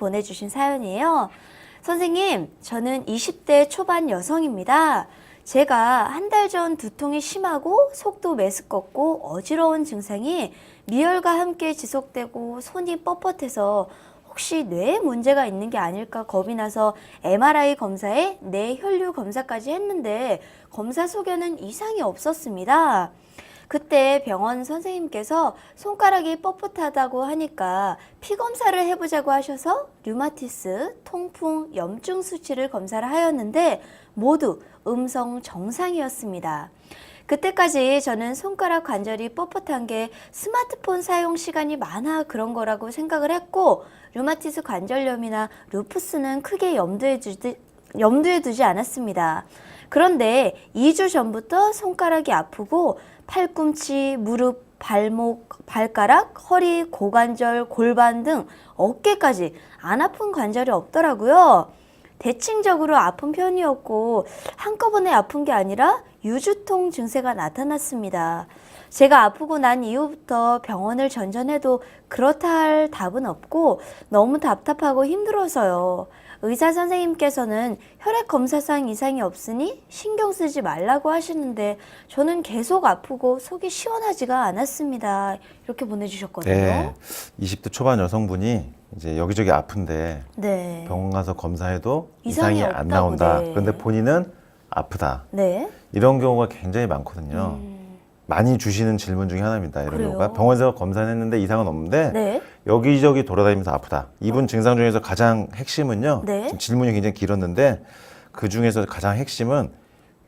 보내주신 사연이에요. 선생님, 저는 20대 초반 여성입니다. 제가 한 달 전 두통이 심하고 속도 메스껍고 어지러운 증상이 미열과 함께 지속되고 손이 뻣뻣해서 혹시 뇌에 문제가 있는 게 아닐까 겁이 나서 MRI 검사에 뇌 혈류 검사까지 했는데 검사 속에는 이상이 없었습니다. 그때 병원 선생님께서 손가락이 뻣뻣하다고 하니까 피 검사를 해보자고 하셔서 류마티스, 통풍, 염증 수치를 검사를 하였는데 모두 음성 정상이었습니다. 그때까지 저는 손가락 관절이 뻣뻣한 게 스마트폰 사용 시간이 많아 그런 거라고 생각을 했고 류마티스 관절염이나 루푸스는 크게 염두에 두지 않았습니다. 그런데 2주 전부터 손가락이 아프고 팔꿈치, 무릎, 발목, 발가락, 허리, 고관절, 골반 등 어깨까지 안 아픈 관절이 없더라고요. 대칭적으로 아픈 편이었고 한꺼번에 아픈 게 아니라 유주통 증세가 나타났습니다. 제가 아프고 난 이후부터 병원을 전전해도 그렇다 할 답은 없고 너무 답답하고 힘들어서요. 의사 선생님께서는 혈액 검사상 이상이 없으니 신경 쓰지 말라고 하시는데 저는 계속 아프고 속이 시원하지가 않았습니다. 이렇게 보내주셨거든요. 네, 20대 초반 여성분이 이제 여기저기 아픈데 네. 병원 가서 검사해도 이상이 이상이 안 없다고, 나온다. 네. 그런데 본인은 아프다. 네. 이런 경우가 굉장히 많거든요. 많이 주시는 질문 중에 하나입니다. 이런 그래요? 경우가 병원에서 검사를 했는데 이상은 없는데 네. 여기저기 돌아다니면서 아프다. 이분 증상 중에서 가장 핵심은요. 네. 지금 질문이 굉장히 길었는데 그 중에서 가장 핵심은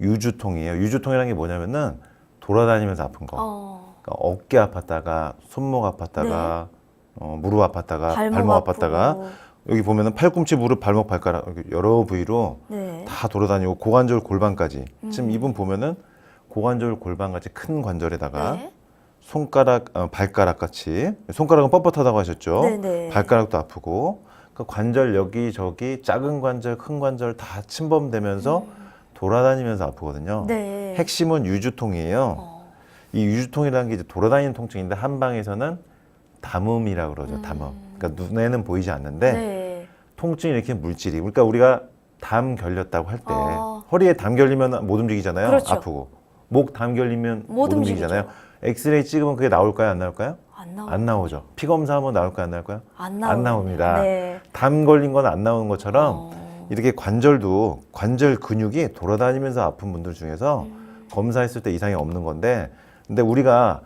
유주통이에요. 유주통이라는 게 뭐냐면은 돌아다니면서 아픈 거. 그러니까 어깨 아팠다가 손목 아팠다가 무릎 아팠다가 발목 아팠다가 아프고. 여기 보면은 팔꿈치, 무릎, 발목, 발가락 이렇게 여러 부위로 네. 다 돌아다니고 고관절, 골반까지. 지금 이분 보면은 고관절, 골반같이 큰 관절에다가 네. 손가락, 발가락 같이 손가락은 뻣뻣하다고 하셨죠. 네네. 발가락도 아프고 그 관절 여기저기 작은 관절, 큰 관절 다 침범되면서 돌아다니면서 아프거든요. 네. 핵심은 유주통이에요. 이 유주통이라는 게 이제 돌아다니는 통증인데 한방에서는 담음이라고 그러죠. 담음. 그러니까 눈에는 보이지 않는데 네. 통증이 이렇게 물질이. 그러니까 우리가 담 결렸다고 할 때 아. 허리에 담 결리면 못 움직이잖아요. 그렇죠. 아프고. 목 담 결리면 못 못 움직이잖아요. 움직이죠. 엑스레이 찍으면 그게 나올까요? 안 나올까요? 안 나오죠. 피 검사하면 나올까요? 안 나올까요? 안 나옵니다. 네. 담 걸린 건 안 나오는 것처럼 이렇게 관절도 관절 근육이 돌아다니면서 아픈 분들 중에서 검사했을 때 이상이 없는 건데 근데 우리가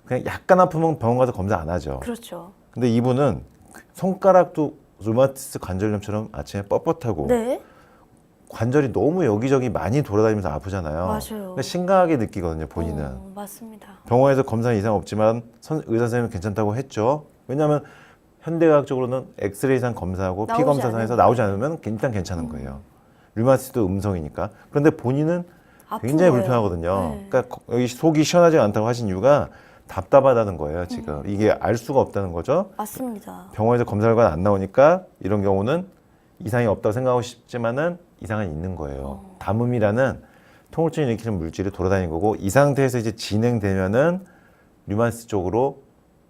그냥 약간 아프면 병원 가서 검사 안 하죠. 그렇죠. 근데 이분은 손가락도 류마티스 관절염처럼 아침에 뻣뻣하고 네. 관절이 너무 여기저기 많이 돌아다니면서 아프잖아요. 맞아요. 그러니까 심각하게 느끼거든요, 본인은. 맞습니다. 병원에서 검사 이상 없지만 의사 선생님은 괜찮다고 했죠. 왜냐하면 현대의학적으로는 엑스레이상 검사하고 피 검사상에서 나오지 않으면 일단 괜찮은 거예요. 류마티스도 음성이니까. 그런데 본인은 굉장히 거예요. 불편하거든요. 네. 그러니까 여기 속이 시원하지 않다고 하신 이유가 답답하다는 거예요, 지금. 이게 알 수가 없다는 거죠. 맞습니다. 병원에서 검사 결과가 안 나오니까 이런 경우는 이상이 없다고 생각하고 싶지만은 이상은 있는 거예요. 담음이라는 통증을 일으키는 물질이 돌아다니는 거고 이 상태에서 이제 진행되면은 류마티스 쪽으로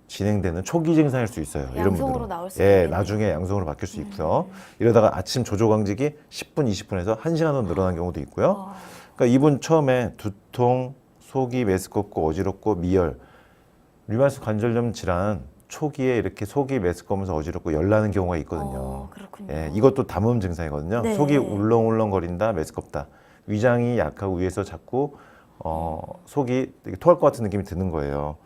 진행되는 초기 증상일 수 있어요. 이런 양성으로 분들은. 나올 수 예, 있겠네요. 나중에 양성으로 바뀔 수 있고요. 이러다가 아침 조조강직이 10분, 20분에서 1시간으로 늘어난 경우도 있고요. 그러니까 이분 처음에 두통, 속이 메스껍고 어지럽고 미열, 류마티스 관절염 질환 초기에 이렇게 속이 메스꺼면서 어지럽고 열나는 경우가 있거든요. 그렇군요. 예, 이것도 담음 증상이거든요. 네. 속이 울렁울렁거린다, 메스껍다. 위장이 약하고 위에서 자꾸 속이 되게 토할 것 같은 느낌이 드는 거예요.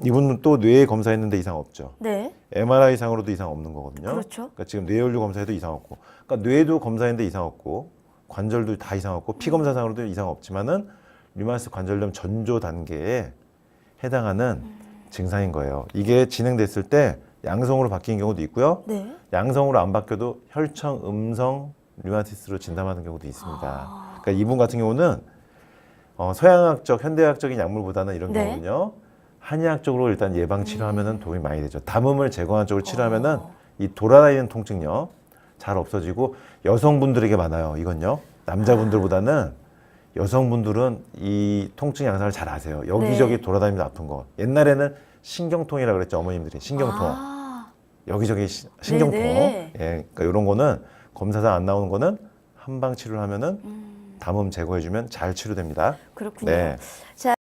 이분은 또 뇌에 검사했는데 이상 없죠. 네. MRI 상으로도 이상 없는 거거든요. 그렇죠. 그러니까 지금 뇌혈류 검사에도 이상 없고, 그러니까 뇌도 검사했는데 이상 없고, 관절도 다 이상 없고, 피 검사상으로도 이상 없지만은 류마티스 관절염 전조 단계에 해당하는 증상인 거예요. 이게 진행됐을 때 양성으로 바뀌는 경우도 있고요. 네. 양성으로 안 바뀌어도 혈청 음성 류마티스로 진단하는 경우도 있습니다. 그러니까 이분 같은 경우는 서양학적, 현대학적인 약물보다는 이런 네. 경우는요. 한의학적으로 일단 예방 치료하면은 도움이 많이 되죠. 담음을 제거하는 쪽으로 치료하면은 이 돌아다니는 통증요 잘 없어지고 여성분들에게 많아요. 이건요. 남자분들보다는 여성분들은 이 통증 양상을 잘 아세요. 여기저기 네. 돌아다니면서 아픈 거. 옛날에는 신경통이라고 그랬죠. 어머님들이 신경통. 여기저기 신경통, 네네. 예, 그러니까 이런 거는 검사상 안 나오는 거는 한방 치료를 하면은 담음 제거해주면 잘 치료됩니다. 그렇군요. 네. 자,